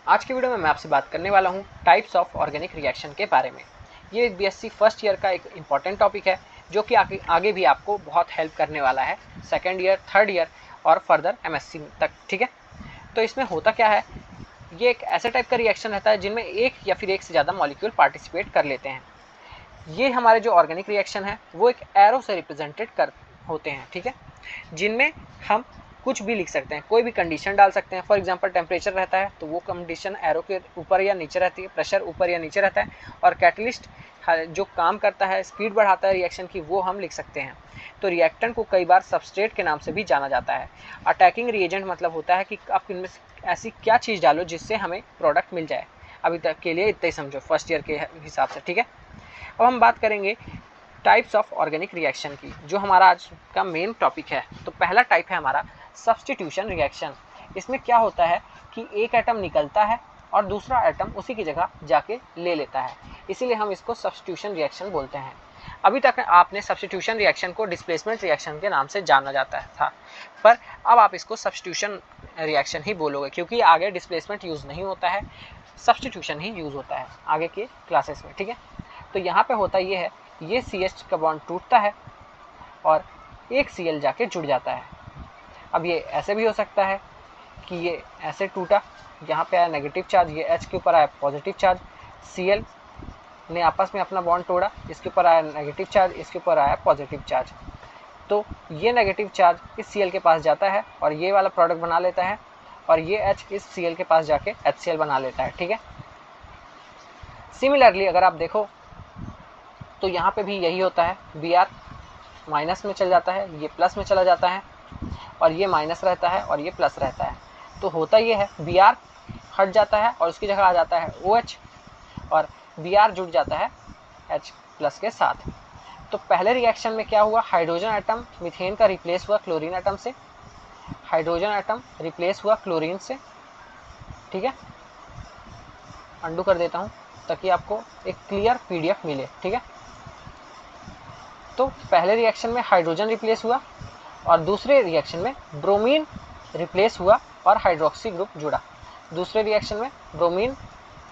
आज की वीडियो में मैं आपसे बात करने वाला हूँ टाइप्स ऑफ ऑर्गेनिक रिएक्शन के बारे में। ये बीएससी फर्स्ट ईयर का एक इम्पॉर्टेंट टॉपिक है जो कि आगे भी आपको बहुत हेल्प करने वाला है, सेकेंड ईयर, थर्ड ईयर और फर्दर एमएससी तक। ठीक है, तो इसमें होता क्या है, ये एक ऐसे टाइप का रिएक्शन रहता है जिनमें एक या फिर एक से ज़्यादा मॉलिक्यूल पार्टिसिपेट कर लेते हैं। ये हमारे जो ऑर्गेनिक रिएक्शन है वो एक एरो से रिप्रेजेंटेड कर होते हैं। ठीक है, जिनमें हम कुछ भी लिख सकते हैं, कोई भी कंडीशन डाल सकते हैं। फॉर एग्जांपल टेम्परेचर रहता है तो वो कंडीशन एरो के ऊपर या नीचे रहती है, प्रेशर ऊपर या नीचे रहता है, और कैटलिस्ट जो काम करता है, स्पीड बढ़ाता है रिएक्शन की, वो हम लिख सकते हैं। तो रिएक्टेंट को कई बार सबस्ट्रेट के नाम से भी जाना जाता है। अटैकिंग रिएजेंट मतलब होता है कि आप इनमें ऐसी क्या चीज़ डालो जिससे हमें प्रोडक्ट मिल जाए। अभी तक के लिए इतना ही समझो फर्स्ट ईयर के हिसाब से। ठीक है, अब हम बात करेंगे टाइप्स ऑफ ऑर्गेनिक रिएक्शन की, जो हमारा आज का मेन टॉपिक है। तो पहला टाइप है हमारा सब्स्टिट्यूशन रिएक्शन। इसमें क्या होता है कि एक एटम निकलता है और दूसरा एटम उसी की जगह जाके ले लेता है, इसीलिए हम इसको सब्स्टिट्यूशन रिएक्शन बोलते हैं। अभी तक आपने सब्स्टिट्यूशन रिएक्शन को डिस्प्लेसमेंट रिएक्शन के नाम से जाना जाता था, पर अब आप इसको सब्स्टिट्यूशन रिएक्शन ही बोलोगे, क्योंकि आगे डिस्प्लेसमेंट यूज़ नहीं होता है, सब्स्टिट्यूशन ही यूज़ होता है आगे के क्लासेस में। ठीक है, तो यहाँ पे होता ये है, ये CH का बॉन्ड टूटता है और एक Cl जाके जुड़ जाता है। अब ये ऐसे भी हो सकता है कि ये ऐसे टूटा, यहाँ पे आया नेगेटिव चार्ज, ये H के ऊपर आया पॉजिटिव चार्ज, Cl ने आपस में अपना बॉन्ड तोड़ा, इसके ऊपर आया नेगेटिव चार्ज, इसके ऊपर आया पॉजिटिव चार्ज। तो ये नेगेटिव चार्ज इस Cl के पास जाता है और ये वाला प्रोडक्ट बना लेता है, और ये H इस Cl के पास जाके HCl बना लेता है। ठीक है, सिमिलरली अगर आप देखो तो यहाँ पे भी यही होता है, Br माइनस में चल जाता है, ये प्लस में चला जाता है, और ये माइनस रहता है और ये प्लस रहता है। तो होता ये है, Br हट जाता है और उसकी जगह आ जाता है OH, और Br जुड़ जाता है H प्लस के साथ। तो पहले रिएक्शन में क्या हुआ, हाइड्रोजन एटम मीथेन का रिप्लेस हुआ क्लोरीन एटम से, हाइड्रोजन एटम रिप्लेस हुआ क्लोरीन से। ठीक है, अंडू कर देता हूँ ताकि आपको एक क्लियर PDF मिले। ठीक है, तो पहले रिएक्शन में हाइड्रोजन रिप्लेस हुआ और दूसरे रिएक्शन में ब्रोमीन रिप्लेस हुआ और हाइड्रोक्सी ग्रुप जुड़ा। दूसरे रिएक्शन में ब्रोमीन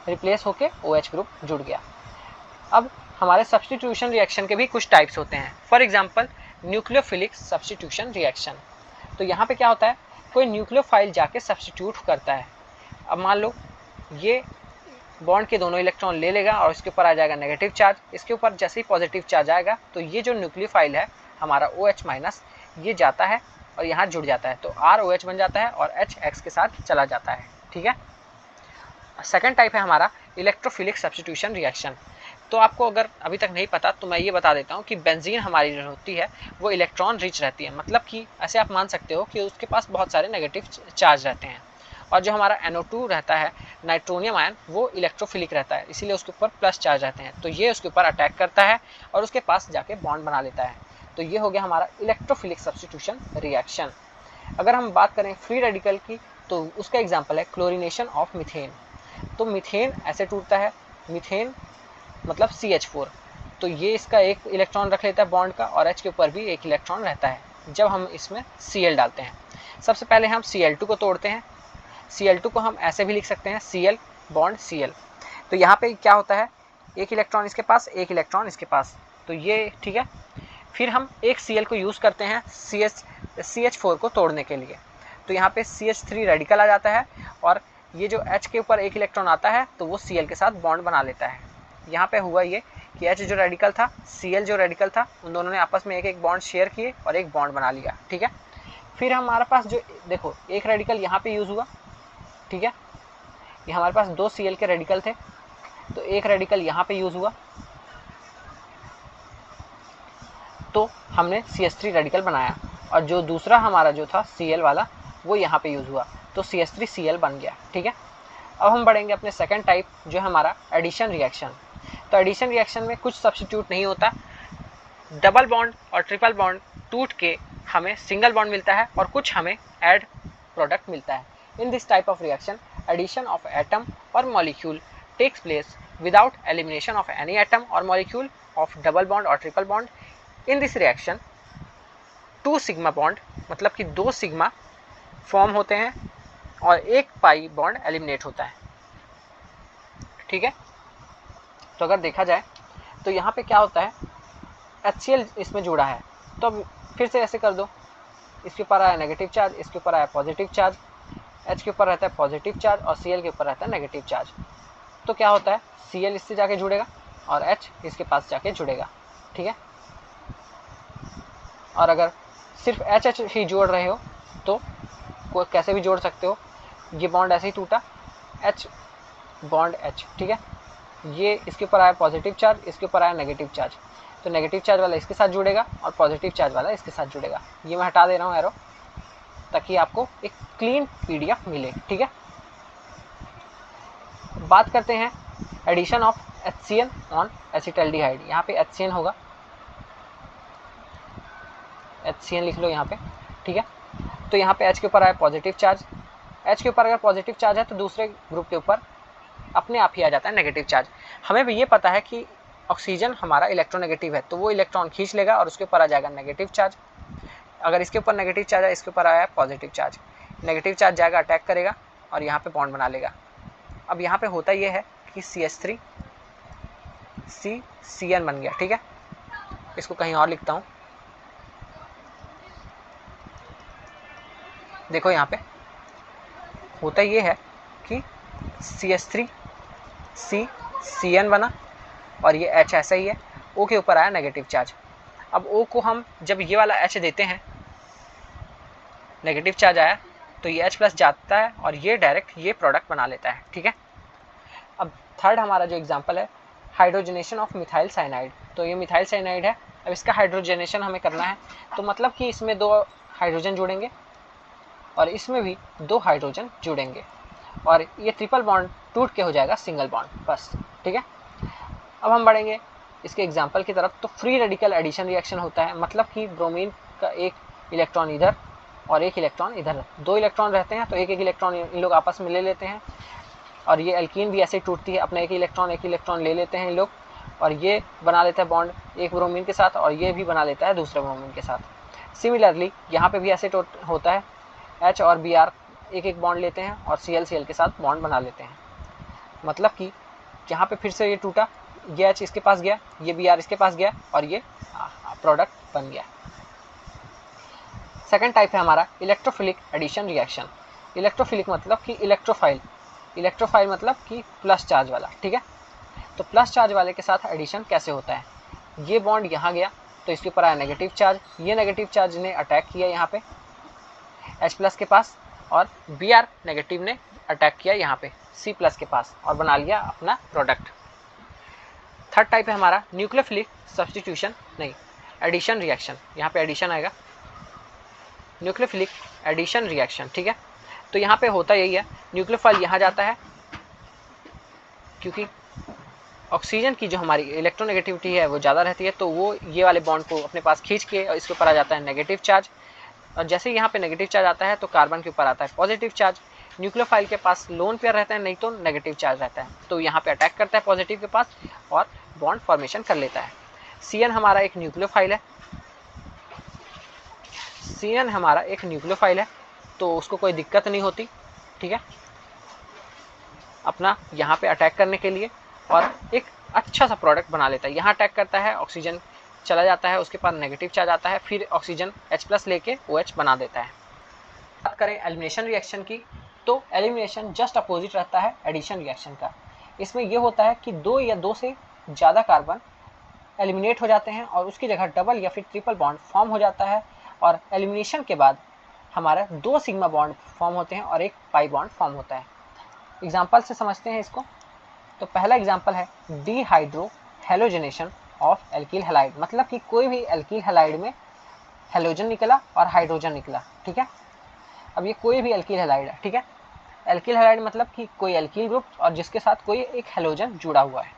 रिप्लेस होके OH ग्रुप जुड़ गया। अब हमारे सब्स्टिट्यूशन रिएक्शन के भी कुछ टाइप्स होते हैं। For example nucleophilic substitution reaction. तो यहाँ पे क्या होता है, कोई न्यूक्लियोफाइल जाके सब्स्टिट्यूट करता है। अब मान लो ये बॉन्ड के दोनों इलेक्ट्रॉन ले लेगा और इसके ऊपर आ जाएगा नेगेटिव चार्ज, इसके ऊपर जैसे ही पॉजिटिव चार्ज आएगा तो ये जो न्यूक्लियोफाइल है हमारा OH माइनस, ये जाता है और यहाँ जुड़ जाता है, तो ROH बन जाता है और H X के साथ चला जाता है। ठीक है, सेकेंड टाइप है हमारा इलेक्ट्रोफिलिक सब्स्टिट्यूशन रिएक्शन। तो आपको अगर अभी तक नहीं पता तो मैं ये बता देता हूँ कि बेंजीन हमारी जो होती है वो इलेक्ट्रॉन रिच रहती है, मतलब कि ऐसे आप मान सकते हो कि उसके पास बहुत सारे नेगेटिव चार्ज रहते हैं, और जो हमारा NO2 रहता है, नाइट्रोनियम आयन, वो इलेक्ट्रोफिलिक रहता है, इसीलिए उसके ऊपर प्लस चार्ज रहते हैं। तो ये उसके ऊपर अटैक करता है और उसके पास जाके बॉन्ड बना लेता है। तो ये हो गया हमारा इलेक्ट्रोफिलिक सब्स्टिट्यूशन रिएक्शन। अगर हम बात करें फ्री रेडिकल की, तो उसका एग्जाम्पल है क्लोरीनेशन ऑफ मीथेन। तो मीथेन ऐसे टूटता है, मीथेन मतलब CH4, तो ये इसका एक इलेक्ट्रॉन रख लेता है बॉन्ड का, और H के ऊपर भी एक इलेक्ट्रॉन रहता है जब हम इसमें Cl डालते हैं। सबसे पहले हम Cl2 को तोड़ते हैं। Cl2 को हम ऐसे भी लिख सकते हैं, Cl बॉन्ड Cl। तो यहाँ पे क्या होता है, एक इलेक्ट्रॉन इसके पास, एक इलेक्ट्रॉन इसके पास, तो ये ठीक है। फिर हम एक Cl को यूज़ करते हैं CH4 को तोड़ने के लिए, तो यहाँ पे CH3 रेडिकल आ जाता है, और ये जो H के ऊपर एक इलेक्ट्रॉन आता है तो वो Cl के साथ बॉन्ड बना लेता है। यहाँ पे हुआ ये कि H जो रेडिकल था, Cl जो रेडिकल था, उन दोनों ने आपस में एक एक बॉन्ड शेयर किए और एक बॉन्ड बना लिया। ठीक है, फिर हमारे पास जो देखो एक रेडिकल यहाँ पे यूज़ हुआ। ठीक है, ये हमारे पास 2 Cl के रेडिकल थे, तो एक रेडिकल यहाँ पे यूज़ हुआ, तो हमने CH3 रेडिकल बनाया, और जो दूसरा हमारा जो था Cl वाला वो यहाँ पे यूज़ हुआ, तो CH3Cl बन गया। ठीक है, अब हम बढ़ेंगे अपने सेकंड टाइप, जो है हमारा एडिशन रिएक्शन। तो एडिशन रिएक्शन में कुछ सब्स्टिट्यूट नहीं होता, डबल बॉन्ड और ट्रिपल बॉन्ड टूट के हमें सिंगल बॉन्ड मिलता है और कुछ हमें ऐड प्रोडक्ट मिलता है। In this type of reaction addition of atom और molecule takes place without elimination of any atom और मॉलिक्यूल ऑफ डबल बॉन्ड और triple bond. In this reaction 2 sigma bond, मतलब कि 2 सिग्मा फॉर्म होते हैं और 1 पाई बॉन्ड एलिमिनेट होता है। ठीक है। तो अगर देखा जाए तो यहाँ पे क्या होता है, HCl इसमें जुड़ा है, तो अब फिर से ऐसे कर दो, इसके ऊपर आया नेगेटिव चार्ज, इसके ऊपर आया पॉजिटिव चार्ज, H के ऊपर रहता है पॉजिटिव चार्ज और Cl के ऊपर रहता है नेगेटिव चार्ज। तो क्या होता है, Cl इससे जाके जुड़ेगा और H इसके पास जाके जुड़ेगा, ठीक है। और अगर सिर्फ H ही जोड़ रहे हो तो कैसे भी जोड़ सकते हो, ये बॉन्ड ऐसे ही टूटा, H बॉन्ड H, ठीक है। ये इसके ऊपर आया पॉजिटिव चार्ज, इसके ऊपर आया नेगेटिव चार्ज, तो नेगेटिव चार्ज वाला इसके साथ जुड़ेगा और पॉजिटिव चार्ज वाला इसके साथ जुड़ेगा। ये मैं हटा दे रहा हूँ एरो, ताकि आपको एक क्लीन PDF मिले, ठीक है। बात करते हैं addition of HCl on acetaldehyde. यहाँ पे HCl होगा, HCl लिख लो यहाँ पे, ठीक है। तो यहाँ पे H के ऊपर आया पॉजिटिव चार्ज, H के ऊपर अगर पॉजिटिव चार्ज है तो दूसरे ग्रुप के ऊपर अपने आप ही आ जाता है नेगेटिव चार्ज। हमें भी ये पता है कि ऑक्सीजन हमारा इलेक्ट्रोनेगेटिव है, तो वो इलेक्ट्रॉन खींच लेगा और उसके ऊपर आ जाएगा नेगेटिव चार्ज। अगर इसके ऊपर नेगेटिव चार्ज है, इसके ऊपर आया पॉजिटिव चार्ज, नेगेटिव चार्ज जाएगा अटैक करेगा और यहाँ पे बॉन्ड बना लेगा। अब यहाँ पे होता ये है कि CH3 CN बन गया, ठीक है। इसको कहीं और लिखता हूँ, देखो यहाँ पे होता ये है कि CH3 CN बना और ये H ऐसा ही है, O के ऊपर आया नेगेटिव चार्ज। अब O को हम जब ये वाला H देते हैं, नेगेटिव चार्ज आया तो ये H+ जाता है और ये डायरेक्ट ये प्रोडक्ट बना लेता है, ठीक है। अब थर्ड हमारा जो एग्जांपल है, हाइड्रोजनेशन ऑफ मिथाइल साइनाइड। तो ये मिथाइल साइनाइड है, अब इसका हाइड्रोजनेशन हमें करना है, तो मतलब कि इसमें 2 हाइड्रोजन जुड़ेंगे और इसमें भी 2 हाइड्रोजन जुड़ेंगे और ये ट्रिपल बॉन्ड टूट के हो जाएगा सिंगल बॉन्ड, बस, ठीक है। अब हम बढ़ेंगे इसके एग्जाम्पल की तरफ। तो फ्री रेडिकल एडिशन रिएक्शन होता है, मतलब कि ब्रोमीन का एक इलेक्ट्रॉन इधर और एक इलेक्ट्रॉन इधर, 2 इलेक्ट्रॉन रहते हैं तो एक इलेक्ट्रॉन इन लोग आपस में ले लेते हैं। और ये एल्कीन भी ऐसे ही टूटती है, अपना एक इलेक्ट्रॉन ले लेते हैं इन लोग और ये बना लेता है बॉन्ड एक ब्रोमीन के साथ और ये भी बना लेता है दूसरे ब्रोमीन के साथ। सिमिलरली यहाँ पे भी ऐसे होता है, H और Br एक बॉन्ड लेते हैं और Cl के साथ बॉन्ड बना लेते हैं। मतलब कि यहाँ पे फिर से ये टूटा, ये H इसके पास गया, ये Br इसके पास गया और ये प्रोडक्ट बन गया। सेकंड टाइप है हमारा इलेक्ट्रोफिलिक एडिशन रिएक्शन। इलेक्ट्रोफिलिक मतलब कि इलेक्ट्रोफाइल मतलब कि प्लस चार्ज वाला, ठीक है। तो प्लस चार्ज वाले के साथ एडिशन कैसे होता है, ये बॉन्ड यहाँ गया तो इसके ऊपर आया नेगेटिव चार्ज, ये नेगेटिव चार्ज ने अटैक किया यहाँ पे H+ के पास और Br नेगेटिव ने अटैक किया यहाँ पे C+ के पास और बना लिया अपना प्रोडक्ट। थर्ड टाइप है हमारा न्यूक्लियोफिलिक सब्स्टिट्यूशन, नहीं एडिशन रिएक्शन। यहाँ पे एडिशन आएगा, न्यूक्लियोफिलिक एडिशन रिएक्शन, ठीक है। तो यहाँ पे होता यही है, न्यूक्लियोफाइल यहाँ जाता है क्योंकि ऑक्सीजन की जो हमारी इलेक्ट्रोनेगेटिविटी है वो ज़्यादा रहती है, तो वो ये वाले बॉन्ड को अपने पास खींच के और इसके ऊपर आ जाता है नेगेटिव चार्ज। और जैसे ही यहाँ पे नेगेटिव चार्ज आता है तो कार्बन के ऊपर आता है पॉजिटिव चार्ज। न्यूक्लियोफाइल के पास लोन पेयर रहता है, नहीं तो नेगेटिव चार्ज रहता है, तो यहाँ पे अटैक करता है पॉजिटिव के पास और बॉन्ड फॉर्मेशन कर लेता है। CN हमारा एक न्यूक्लियोफाइल है, तो उसको कोई दिक्कत नहीं होती, ठीक है, अपना यहाँ पे अटैक करने के लिए और एक अच्छा सा प्रोडक्ट बना लेता है। यहाँ अटैक करता है, ऑक्सीजन चला जाता है, उसके पास नेगेटिव चार्ज आता है, फिर ऑक्सीजन H+ लेके OH बना देता है। बात करें एलिमिनेशन रिएक्शन की, तो एलिमिनेशन जस्ट अपोजिट रहता है एडिशन रिएक्शन का। इसमें यह होता है कि 2 या 2 से ज़्यादा कार्बन एलिमिनेट हो जाते हैं और उसकी जगह डबल या फिर ट्रिपल बॉन्ड फॉर्म हो जाता है और एलिमिनेशन के बाद हमारा 2 सिग्मा बॉन्ड फॉर्म होते हैं और एक पाई बॉन्ड फॉर्म होता है। एग्जाम्पल से समझते हैं इसको। तो पहला एग्जाम्पल है dehydro halogenation of alkyl halide, मतलब कि कोई भी एल्किल हैलाइड में हेलोजन निकला और हाइड्रोजन निकला, ठीक है। अब ये कोई भी एल्किल हैलाइड है, ठीक है। एल्किल हैलाइड मतलब कि कोई एल्किल ग्रुप और जिसके साथ कोई एक हेलोजन जुड़ा हुआ है।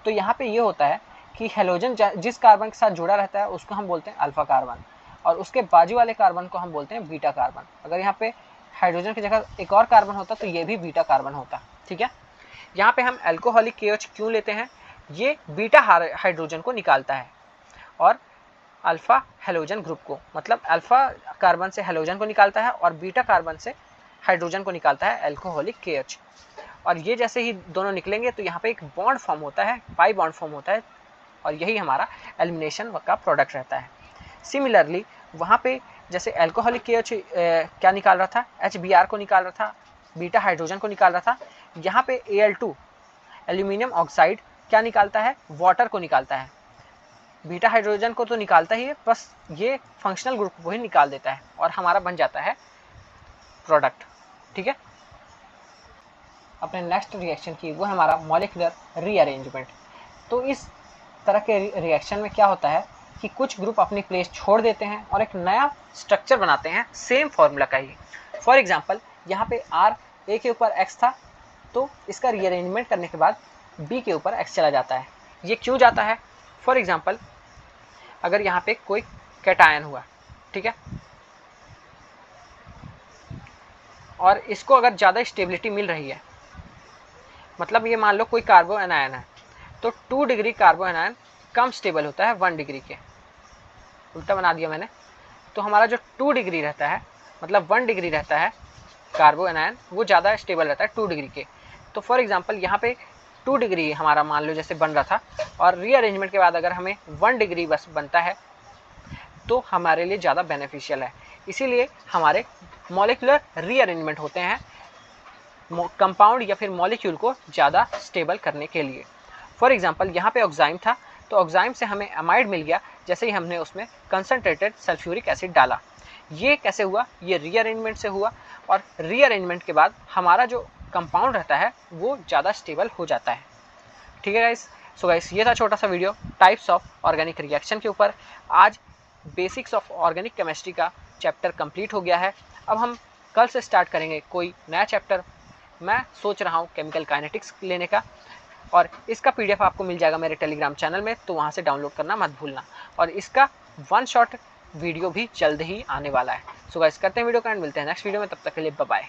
तो यहाँ पे ये होता है कि हेलोजन जिस कार्बन के साथ जुड़ा रहता है उसको हम बोलते हैं अल्फा कार्बन और उसके बाजू वाले कार्बन को हम बोलते हैं बीटा कार्बन। अगर यहाँ पे हाइड्रोजन की जगह एक और कार्बन होता तो ये भी बीटा कार्बन होता, ठीक है। यहाँ पे हम अल्कोहलिक KOH क्यों लेते हैं, ये बीटा हाइड्रोजन को निकालता है और अल्फा हेलोजन ग्रुप को, मतलब अल्फा कार्बन से हेलोजन को निकालता है और बीटा कार्बन से हाइड्रोजन को निकालता है अल्कोहलिक KOH। और ये जैसे ही दोनों निकलेंगे तो यहाँ पे एक बॉन्ड फॉर्म होता है, पाई बॉन्ड फॉर्म होता है, और यही हमारा एलिमिनेशन का प्रोडक्ट रहता है। सिमिलरली वहाँ पे जैसे एल्कोहलिक KH क्या निकाल रहा था, HBr को निकाल रहा था, बीटा हाइड्रोजन को निकाल रहा था, यहाँ पे Al2 एल्यूमिनियम ऑक्साइड क्या निकालता है, वाटर को निकालता है। बीटा हाइड्रोजन को तो निकालता ही है, बस ये फंक्शनल ग्रुप को ही निकाल देता है और हमारा बन जाता है प्रोडक्ट। ठीक है, अपने नेक्स्ट रिएक्शन की वो है हमारा मॉलिक्यूलर रीअरेंजमेंट। तो इस तरह के रिएक्शन में क्या होता है कि कुछ ग्रुप अपनी प्लेस छोड़ देते हैं और एक नया स्ट्रक्चर बनाते हैं सेम फॉर्मूला का ही। फॉर एग्जांपल यहाँ पे R A के ऊपर X था, तो इसका रीअरेंजमेंट करने के बाद B के ऊपर X चला जाता है। ये क्यों जाता है? फॉर एग्जांपल अगर यहाँ पे कोई कैटायन हुआ, ठीक है, और इसको अगर ज़्यादा स्टेबिलिटी मिल रही है, मतलब ये मान लो कोई कार्बो एनायन है, तो 2 डिग्री कार्बो एनायन कम स्टेबल होता है 1 डिग्री के, उल्टा बना दिया मैंने। तो हमारा जो 2 डिग्री रहता है, मतलब 1 डिग्री रहता है कार्बो एनायन, वो ज़्यादा स्टेबल रहता है 2 डिग्री के। तो फॉर एग्जांपल यहाँ पे 2 डिग्री हमारा मान लो जैसे बन रहा था, और रीअरेंजमेंट के बाद अगर हमें 1 डिग्री बस बनता है तो हमारे लिए ज़्यादा बेनिफिशियल है। इसीलिए हमारे मॉलिक्यूलर रीअरेंजमेंट होते हैं कंपाउंड या फिर मॉलिक्यूल को ज़्यादा स्टेबल करने के लिए। फॉर एग्जांपल यहाँ पे ऑक्साइम था, तो ऑक्साइम से हमें अमाइड मिल गया जैसे ही हमने उसमें कंसनट्रेटेड सल्फ्यूरिक एसिड डाला। ये कैसे हुआ? ये रीअरेंजमेंट से हुआ, और रीअरेंजमेंट के बाद हमारा जो कंपाउंड रहता है वो ज़्यादा स्टेबल हो जाता है। ठीक है गाइस, सो गाइस ये था छोटा सा video types of organic reaction के ऊपर। आज बेसिक्स ऑफ ऑर्गेनिक केमिस्ट्री का चैप्टर कंप्लीट हो गया है। अब हम कल से स्टार्ट करेंगे कोई नया चैप्टर। मैं सोच रहा हूँ केमिकल काइनेटिक्स लेने का, और इसका PDF आपको मिल जाएगा मेरे टेलीग्राम चैनल में, तो वहाँ से डाउनलोड करना मत भूलना। और इसका 1 शॉट वीडियो भी जल्द ही आने वाला है। सो गाइस करते हैं वीडियो का एंड, मिलते हैं नेक्स्ट वीडियो में, तब तक के लिए बाय बाय।